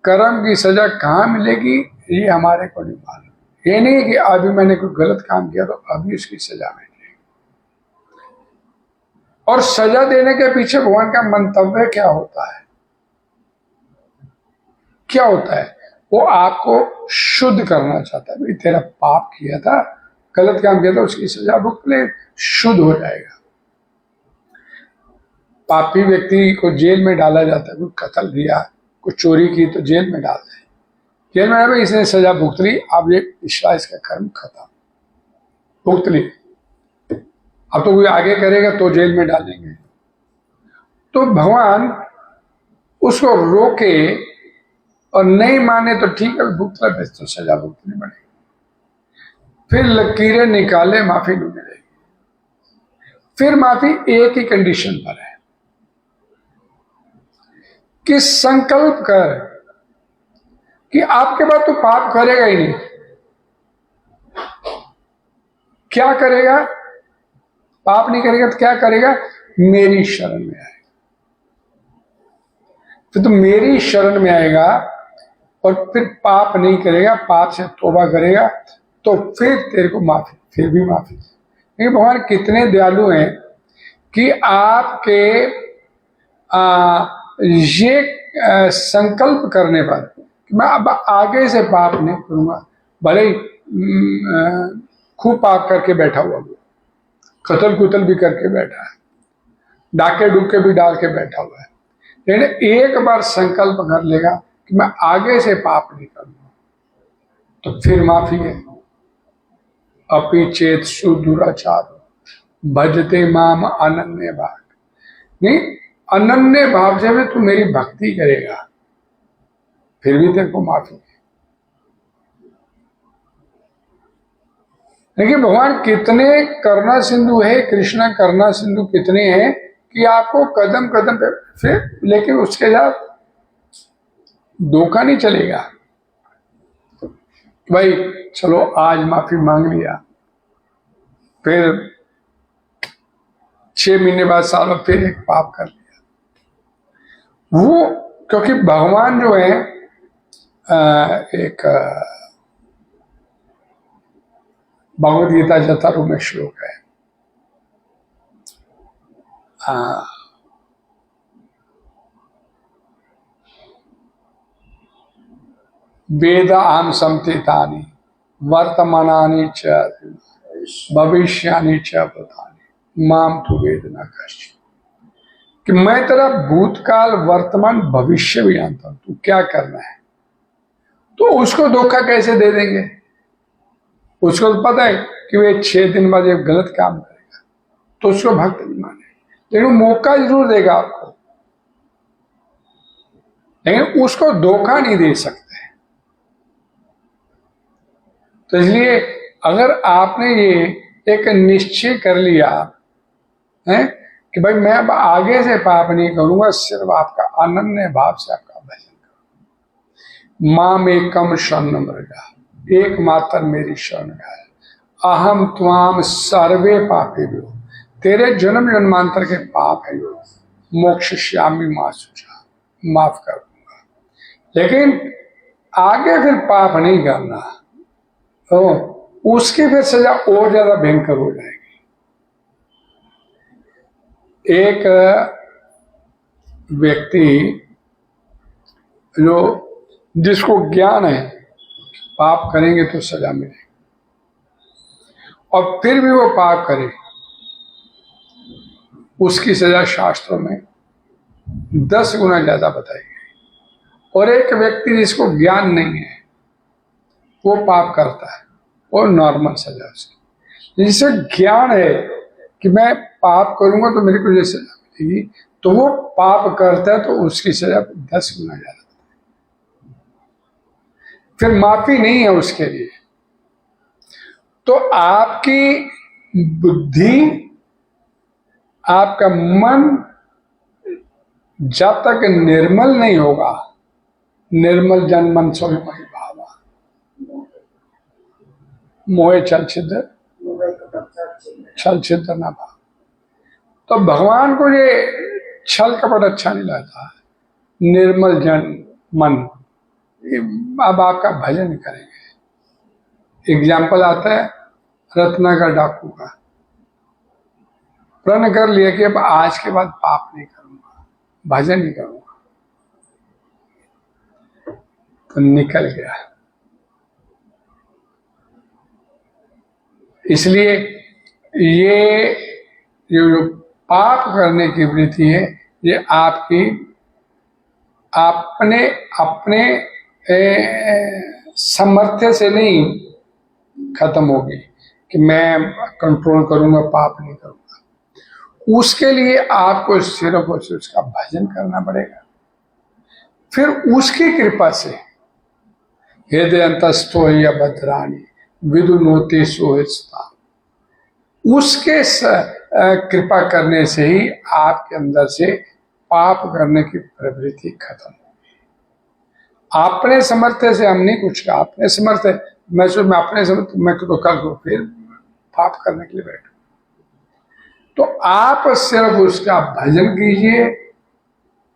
कर्म की सजा कहां मिलेगी ये हमारे को नहीं मालूम। ये नहीं कि अभी मैंने कोई गलत काम किया तो अभी उसकी सजा मिलेगी। और सजा देने के पीछे भगवान का मंतव्य क्या होता है? क्या होता है? वो आपको शुद्ध करना चाहता है। भाई तेरा पाप किया था, गलत काम किया था, उसकी सजा भुगत ले, शुद्ध हो जाएगा। पापी व्यक्ति को जेल में डाला जाता है, कोई कत्ल किया, कुछ चोरी की तो जेल में डालते हैं। जेल में भाई इसने सजा भुगत ली, अब ये पिछला इसका कर्म खत्म, भुगत ली, अब तो कोई आगे करेगा तो जेल में डालेंगे। तो भगवान उसको रोके और नहीं माने तो ठीक है, भुगतना बेच तो सजा भुगतनी पड़ेगी। फिर लकीरें निकाले, माफी नहीं मिलेगी। फिर माफी एक ही कंडीशन पर है कि संकल्प कर कि आपके बाद तो पाप करेगा ही नहीं। क्या करेगा? पाप नहीं करेगा तो क्या करेगा? मेरी शरण में आएगा। तो मेरी शरण में आएगा और फिर पाप नहीं करेगा, पाप से तौबा करेगा तो फिर तेरे को माफी, फिर भी माफी। लेकिन भगवान कितने दयालु हैं कि आपके ये संकल्प करने पर कि मैं अब आगे से पाप नहीं करूंगा, भले ही खूब पाप करके बैठा हुआ वो, कत्ल कुतल भी करके बैठा है, डाके डुके भी डाल के बैठा हुआ है, लेकिन एक बार संकल्प कर लेगा कि मैं आगे से पाप नहीं करूंगा तो फिर माफी है। अपि चेत सुदुराचार भजते माम अनन्य भाव, नहीं अनन्य भाव से भी तू मेरी भक्ति करेगा फिर भी तेरे को माफी है। देखिए भगवान कितने करुणा सिंधु है, कृष्णा करुणा सिंधु कितने हैं कि आपको कदम कदम पे फिर, लेकिन उसके साथ धोखा नहीं चलेगा। भाई चलो आज माफी मांग लिया, फिर 6 महीने बाद, साल में फिर एक पाप कर लिया। वो क्योंकि भगवान जो है एक भगवद गीता जतारू में श्लोक है, वेद आम समतीतानि वर्तमानानि च भविष्यानि च भूतानि माम तु वेद न कश्चित्, कि मैं तेरा भूतकाल वर्तमान भविष्य भी जानता हूं, तू क्या करना है। तो उसको धोखा कैसे दे देंगे? उसको तो पता है कि वे 6 दिन बाद एक गलत काम करेगा तो उसको भक्त नहीं माने, लेकिन मौका जरूर देगा आपको, लेकिन उसको धोखा नहीं दे सकते। तो इसलिए अगर आपने ये एक निश्चय कर लिया है कि भाई मैं अब आगे से पाप नहीं करूंगा, सिर्फ आपका अनन्य भाव से आपका भजन करूंगा। माम एकम शरणम व्रजा, एकमात्र मेरी शरण है। अहम त्वाम सर्वे पापेभ्यो, तेरे जन्म जन्मांतर के पाप है यो मोक्षयिष्यामि मा शुचा, माफ कर दूंगा। लेकिन आगे फिर पाप नहीं करना, तो उसकी फिर सजा और ज्यादा भयंकर हो जाएगी। एक व्यक्ति जो जिसको ज्ञान है पाप करेंगे तो सजा मिलेगी, और फिर भी वो पाप करे, उसकी सजा शास्त्रों में 10 गुना ज्यादा बताई गई। और एक व्यक्ति जिसको ज्ञान नहीं है वो पाप करता है और नॉर्मल सजा उसकी। जिसे ज्ञान है कि मैं पाप करूंगा तो मेरे को ये सजा मिलेगी, तो वो पाप करता है तो उसकी सजा 10 गुना ज्यादा। फिर माफी नहीं है उसके लिए। तो आपकी बुद्धि, आपका मन जब तक निर्मल नहीं होगा, निर्मल जन मन सोई मही भावा, मोहे छल छिद्र ना भाव। तो भगवान को ये छल कपट अच्छा नहीं लगता। निर्मल जन मन, अब आपका भजन करेंगे। एग्जाम्पल आता है रत्नाकर डाकू का, प्रण कर लिया कि अब आज के बाद पाप नहीं करूंगा, भजन नहीं करूंगा, तो निकल गया। इसलिए ये जो पाप करने की वृत्ति है ये आपकी अपने अपने सामर्थ्य से नहीं खत्म होगी कि मैं कंट्रोल करूंगा, पाप नहीं करूंगा। उसके लिए आपको सिर्फ और सिर्फ उसका भजन करना पड़ेगा। फिर उसकी कृपा से हृदय अंतस्थो या भद्राणी विदुनोति सोहिस्ता, उसके कृपा करने से ही आपके अंदर से पाप करने की प्रवृत्ति खत्म होगी। अपने समर्थ्य से हम नहीं कुछ कहा, अपने समर्थ्य मैं अपने समर्थ्य मैं तो कर दो, फिर पाप करने के लिए बैठो। तो आप सिर्फ उसका भजन कीजिए,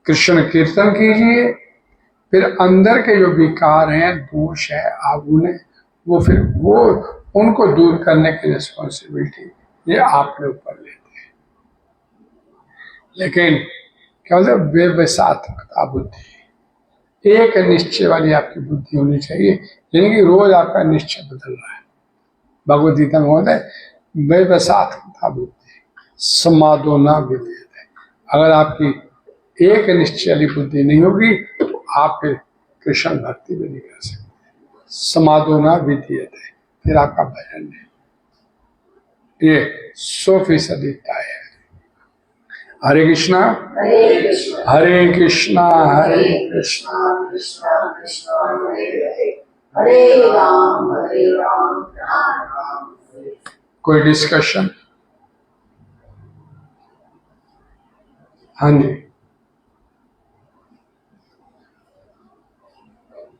कृष्ण कीर्तन कीजिए, फिर अंदर के जो विकार हैं, दोष है, आगुन है, वो उनको दूर करने की रिस्पॉन्सिबिलिटी ये आपने ऊपर लेते हैं। लेकिन क्या बोलते हैं, व्यवसात्मकता बुद्धि, एक निश्चय वाली आपकी बुद्धि होनी चाहिए, यानी कि रोज आपका निश्चय बदल रहा है। भगवद गीता में होता है व्यवसात्मकता बुद्धि समादो न विद्यते। अगर आपकी एक निश्चय वाली बुद्धि नहीं होगी तो आप फिर कृष्ण भक्ति भी नहीं कर सकते। समादो न विद्यते, फिर आपका भजन नहीं। ये 100% तय है। हरे कृष्णा हरे कृष्णा हरे कृष्णा हरे कृष्णा कृष्णा कृष्णा हरे हरे, हरे राम राम राम। कोई डिस्कशन? हाँ जी।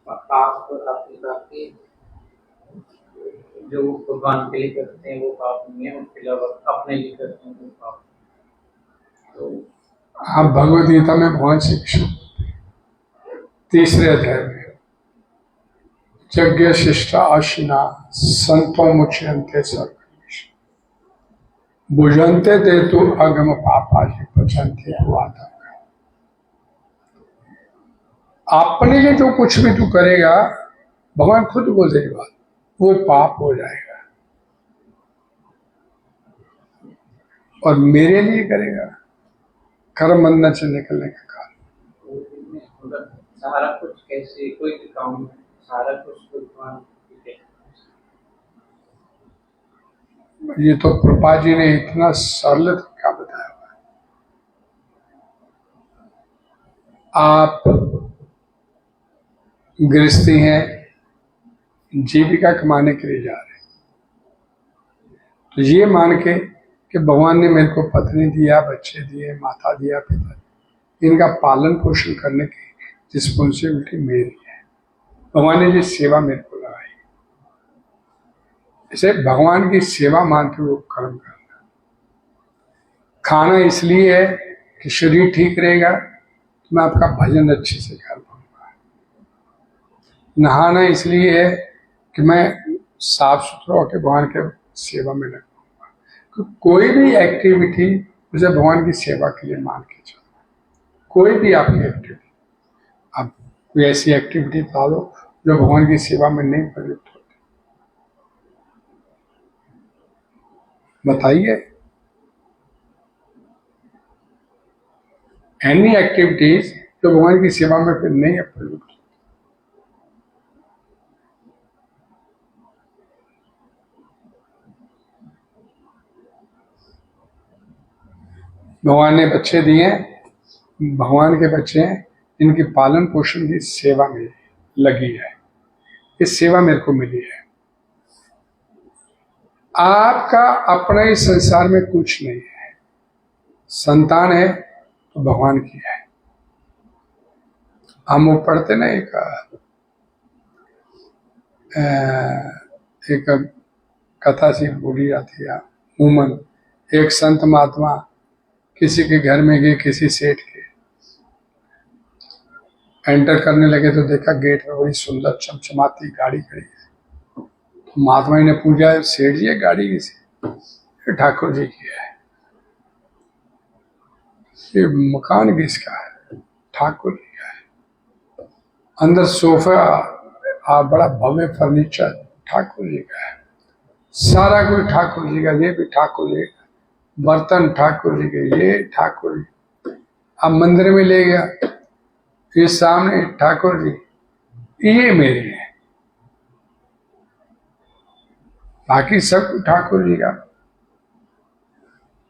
पाप और आपने कहा कि जो भगवान के लिए करते हैं वो पाप नहीं है, उसके अलावा अपने लिए करते हैं वो पाप। तो आप भगवद गीता में भगवान श्री कृष्ण 3रे अध्याय में यज्ञ शिष्टा आशिना संतो मुच्यन्ते सर्वकर्मेषु भुजन्ते ते तु अगम पापाहि पचन्ते तु आत्मा। अपने लिए जो कुछ भी तू करेगा, भगवान खुद बोल रही बात, वो पाप हो जाएगा। और मेरे लिए करेगा, कर्म बंधन से निकलने का कारण। सारा कुछ कैसे, कोई भी काम में सारा कुछ भगवान के लिए। ये तो प्रभुपाद जी ने इतना सरल तरीका बताया हुआ है। आप गृहस्थी हैं, जीविका कमाने के लिए जा रहे हैं, तो ये मान के कि भगवान ने मेरे को पत्नी दिया, बच्चे दिए, माता दिया, पिता दिया, इनका पालन पोषण करने की रिस्पॉन्सिबिलिटी मेरी है। भगवान ने ये सेवा मेरे को लगाई, इसे भगवान की सेवा मानते हुए कर्म करना। खाना इसलिए है कि शरीर ठीक रहेगा तो मैं आपका भजन अच्छे से कर पाऊंगा। नहाना इसलिए है कि मैं साफ सुथरा होकर भगवान के सेवा में लग पाऊंगा। तो कोई भी एक्टिविटी उसे भगवान की सेवा के लिए मान के चलना। कोई भी आपकी एक्टिविटी, आप कोई ऐसी एक्टिविटी बता दो जो भगवान की सेवा में नहीं प्रयुक्त होती, बताइए। एनी एक्टिविटीज जो भगवान की सेवा में फिर नहीं है प्रयुक्त। भगवान ने बच्चे दिए, भगवान के बच्चे हैं, इनकी पालन पोषण की सेवा में लगी है, इस सेवा मेरे को मिली है। आपका अपना ही संसार में कुछ नहीं है, संतान है तो भगवान की है। हम वो पढ़ते ना, एक कथा सी बोली जाती है, उमन एक संत महात्मा किसी के घर में गए, किसी सेठ के, एंटर करने लगे तो देखा गेट में बड़ी सुंदर चमचमाती गाड़ी खड़ी है। तो महात्मा ने पूछा, सेठ जी ये गाड़ी किसी? ठाकुर जी की है। ये मकान किसका है? ठाकुर जी का है। अंदर सोफा, बड़ा भव्य फर्नीचर, ठाकुर जी का है। सारा कुछ ठाकुर जी का, ये भी ठाकुर जी का, बर्तन ठाकुर जी के, ये ठाकुर जी। अब मंदिर में ले गया, ये सामने ठाकुर जी, ये मेरे हैं, बाकी सब ठाकुर जी का।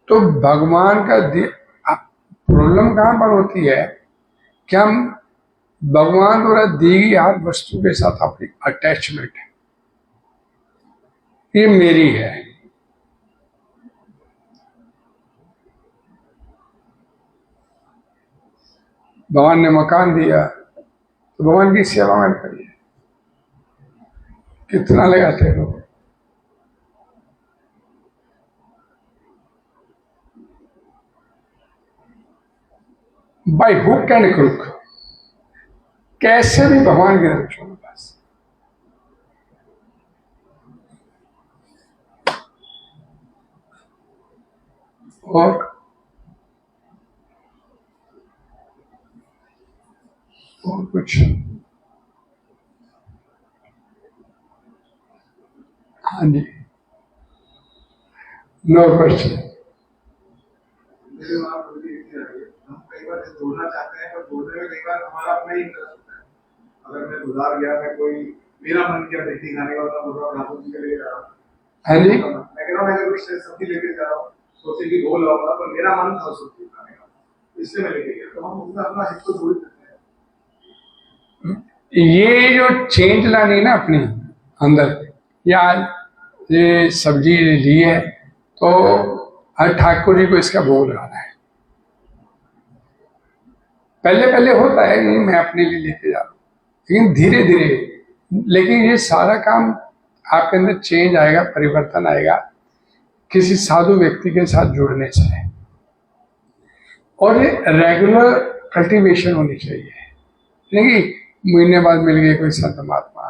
तो भगवान का प्रॉब्लम कहां पर होती है कि हम भगवान द्वारा दी गई हर वस्तु के साथ अपनी अटैचमेंट है, ये मेरी है। भगवान ने मकान दिया तो भगवान की सेवा में करिए। कितना लगाते लोग, बाय हुक एंड क्रुक, कैसे भी भगवान के रक्षो में बस। और कुछ, हाँ जी, नो क्वेश्चन। हम कई बार जोड़ना चाहते हैं, पर जोड़ने में कई बार हमारा अपना ही इंटरेस्ट होता है। अगर मैं गुजार गया, मैं कोई मेरा मन किया रोटी खाने का, मैं बोल रहा हूँ ठाकुर जी के लिए जा रहा हूँ, हाँ जी, मैं कह रहा हूँ मैं कुछ सब्जी लेके जा रहा हूँ, सोचे कि गोल लाऊंगा, पर मेरा मन था सब्जी खाने का, इसलिए मैं लेके गया। तो हम उसमें अपना हित को जोड़ देते हैं। ये जो चेंज लानी ना अपनी अंदर, या ये सब्जी ली है तो हर ठाकुर जी को इसका भोग लगाना है। पहले पहले होता है कि मैं अपने लिए लेके जा रहा हूँ, लेकिन धीरे धीरे, लेकिन ये सारा काम आपके अंदर चेंज आएगा, परिवर्तन आएगा किसी साधु व्यक्ति के साथ जुड़ने से। और ये रेगुलर कल्टीवेशन होनी चाहिए, नहीं कि महीने बाद मिल गए कोई संत महात्मा,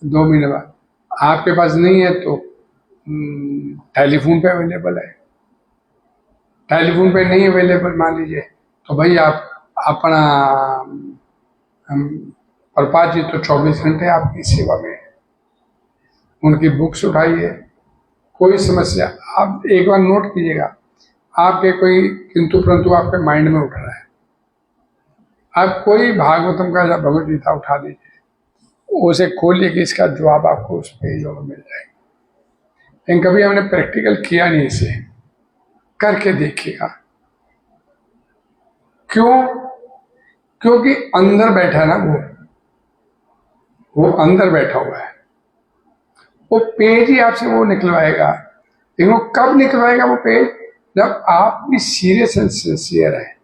2 महीने बाद। आपके पास नहीं है तो टेलीफोन पे अवेलेबल है, टेलीफोन पे नहीं अवेलेबल मान लीजिए, तो भाई आप अपना प्रपात जी तो 24 घंटे आपकी सेवा में है, उनकी बुक्स उठाइए, कोई समस्या आप एक बार नोट कीजिएगा, आपके कोई किंतु परंतु आपके माइंड में उठ रहा है, आप कोई भागवतम का या भगवत गीता उठा दीजिए, उसे खोलिए कि इसका जवाब आपको उस पेजों में मिल जाएगा। लेकिन कभी हमने प्रैक्टिकल किया नहीं, इसे करके देखिएगा। क्यों? क्योंकि अंदर बैठा है ना, वो अंदर बैठा हुआ है, वो पेज ही आपसे वो निकलवाएगा। लेकिन वो कब निकलवाएगा वो पेज? जब आप भी सीरियस एंड सिंसियर है।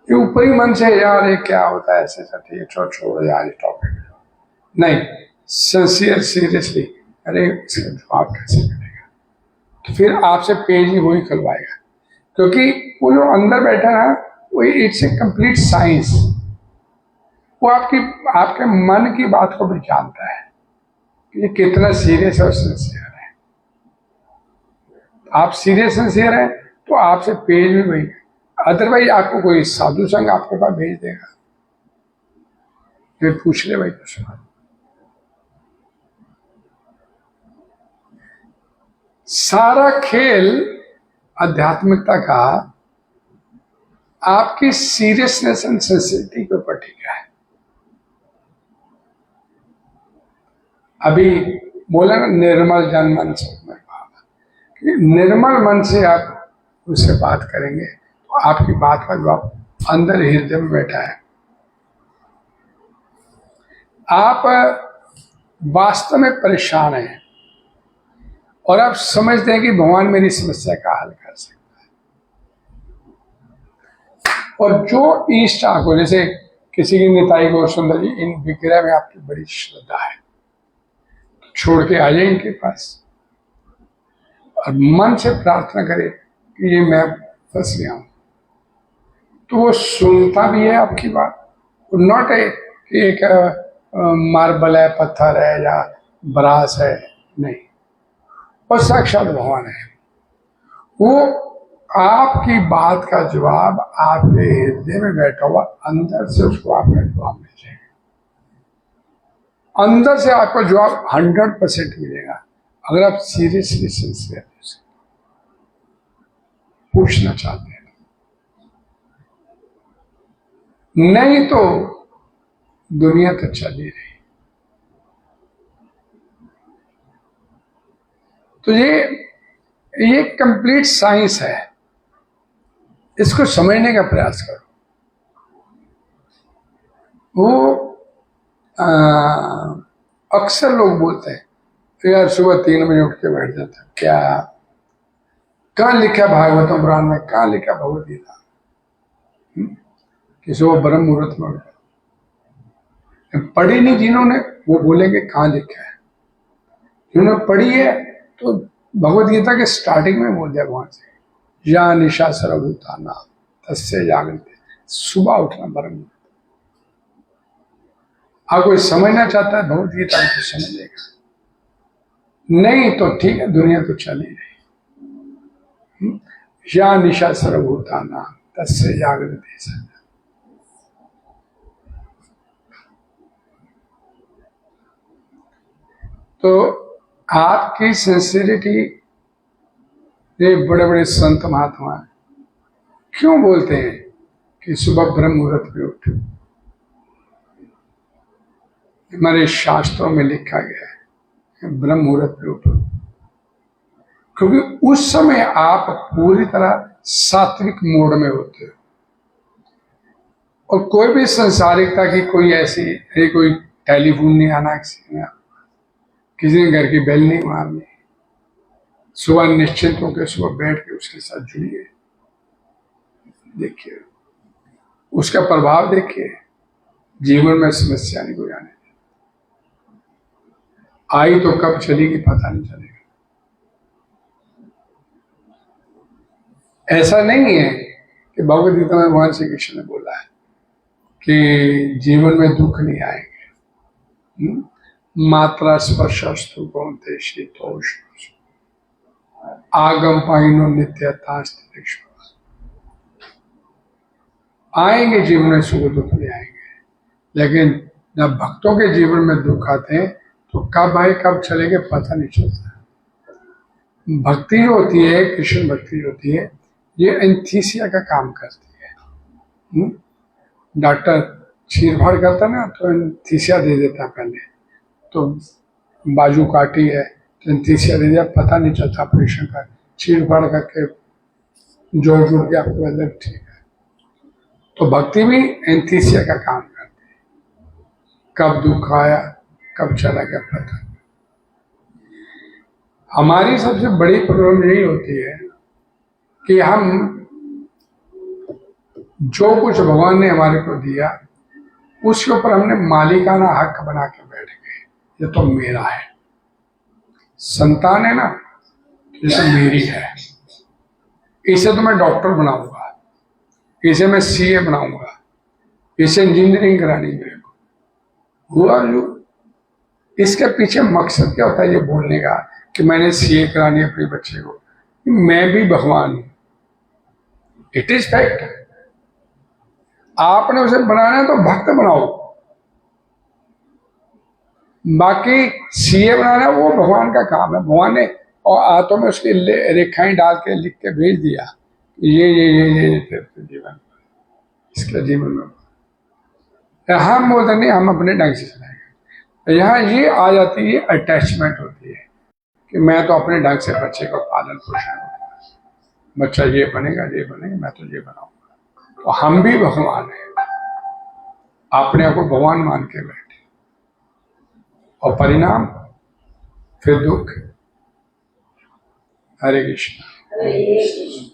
ये ऊपरी मन से यार ये क्या होता है ऐसे, ठीक है छोड़ो यार इस टॉपिक, नहीं, सिंसियर सीरियसली, अरे इसका जवाब कैसे मिलेगा, तो फिर आपसे पेज ही वही खुलवाएगा। क्योंकि वो जो अंदर बैठा है वो इट्स ए कंप्लीट साइंस, वो आपके मन की बात को भी जानता है कि ये कितना सीरियस और सिंसियर है। आप सीरियस सिंसियर है तो आपसे पेज भी वही, अदरवाइज आपको कोई साधु संग आपके पास भेज देगा, फिर पूछ ले भाई कुछ। सारा खेल आध्यात्मिकता का आपकी सीरियसनेस एंड सेंसिटिविटी के ऊपर टिका है। अभी बोला ना निर्मल जन मन से निर्मल मन से आप उससे बात करेंगे तो आपकी बात का जवाब अंदर हृदय में बैठा है। आप वास्तव में परेशान हैं और आप समझते हैं कि भगवान मेरी समस्या का हल कर सकता है। और जो इष्ट को, जैसे किसी की निताई गौर सुंदर जी, इन विग्रह में आपकी बड़ी श्रद्धा है, तो छोड़ के आ जाए इनके पास और मन से प्रार्थना करे कि ये मैं फंस गया हूं, तो वो सुनता भी है आपकी बात। नॉट ए कि एक मार्बल है, पत्थर है या ब्रास है, नहीं, और साक्षात भगवान है। वो आपकी बात का जवाब आपके हृदय में बैठा हुआ, अंदर से उसको आपका जवाब मिल जाएगा। अंदर से आपको जवाब 100% मिलेगा अगर आप सीरियसली सिंसियर पूछना चाहते हैं। नहीं तो दुनिया तो चली रही। तो ये कंप्लीट साइंस है, इसको समझने का प्रयास करो। वो अक्सर लोग बोलते हैं तो यार सुबह 3 बजे उठ के बैठ जाता है, क्या कहाँ लिखा भागवतम पुराण में, कहाँ लिखा भगवत गीता कि सुबह ब्रह्म मुहूर्त में उठा? पढ़ी नहीं जिन्होंने वो बोलेंगे कहाँ लिखा है। जिन्होंने पढ़ी है तो भगवत गीता के स्टार्टिंग में बोल दिया वहां से, या निशा सर्वभूताना तस्य जागृते, सुबह उठना ब्रह्म मुहूर्त। हाँ, कोई समझना चाहता है भगवत गीता को समझ लेगा, नहीं तो ठीक है, दुनिया तो चली रही। या निशा सर्वभूताना तस्य जागृते सदा। तो आपकी सिंसियरिटी, ये बड़े बड़े संत महात्मा क्यों बोलते हैं कि सुबह ब्रह्म मुहूर्त में उठ? हमारे शास्त्रों में लिखा गया है ब्रह्म मुहूर्त में उठो, क्योंकि उस समय आप पूरी तरह सात्विक मोड में होते हो और कोई भी संसारिकता की कोई ऐसी कोई टेलीफोन नहीं आना, किसी ने घर की बेल नहीं मारनी। सुबह निश्चिंत होकर सुबह बैठ के उसके साथ जुड़िए, देखिए उसका प्रभाव, देखिए जीवन में समस्या नहीं कोई आने। आई तो कब चलेगी पता नहीं चलेगा। ऐसा नहीं है कि भगवद गीता में भगवान श्री कृष्ण ने बोला है कि जीवन में दुख नहीं आएंगे। मात्रा स्पर्शस्तु कौन्तेय शीतोष्ण आगम पाइनो नित्यतास्ति। आएंगे जीवन में सुख दुख नहीं आएंगे, लेकिन जब भक्तों के जीवन में दुख आते हैं तो कब आए कब चलेंगे पता नहीं चलता। भक्ति जो होती है, कृष्ण भक्ति जो होती है, ये एंथीसिया का काम करती है। डॉक्टर चीरफाड़ करता है ना तो एंथीसिया दे देता है पहले, तो बाजू काटी है तो एंथीसिया दे दिया, पता नहीं चलता ऑपरेशन का, चीरफाड़ करके जोड़ जोड़ के आपको मतलब ठीक है। तो भक्ति भी एंथीसिया का काम करती है, कब दुख आया कब चला गया पता नहीं। हमारी सबसे बड़ी प्रॉब्लम यही होती है कि हम जो कुछ भगवान ने हमारे को दिया उसके ऊपर हमने मालिकाना हक बना के बैठ गए, ये तो मेरा है। संतान है ना, ये तो मेरी है, इसे तो मैं डॉक्टर बनाऊंगा, इसे मैं सीए बनाऊंगा, इसे इंजीनियरिंग करानी मेरे को, हुआ जो इसके पीछे मकसद क्या होता है ये बोलने का कि मैंने सीए करानी अपने बच्चे को, मैं भी भगवान हूं। It is fact. आपने उसे बनाना है तो भक्त बनाओ, बाकी सीए बनाना वो भगवान का काम है। भगवान ने और हाथों में उसकी रेखाएं डाल के लिख के भेज दिया, ये जीवन, इसके जीवन में हम बोलते नहीं, हम अपने ढंग से चलाएंगे। यहाँ ये आ जाती है, अटैचमेंट होती है कि मैं तो अपने ढंग से बच्चे को पालन पोषण करूंगा, बच्चा ये बनेगा मैं तो ये बनाऊंगा। तो हम भी भगवान हैं, अपने आप को भगवान मान के बैठे, और परिणाम फिर दुख। हरे कृष्ण। हरे कृष्ण।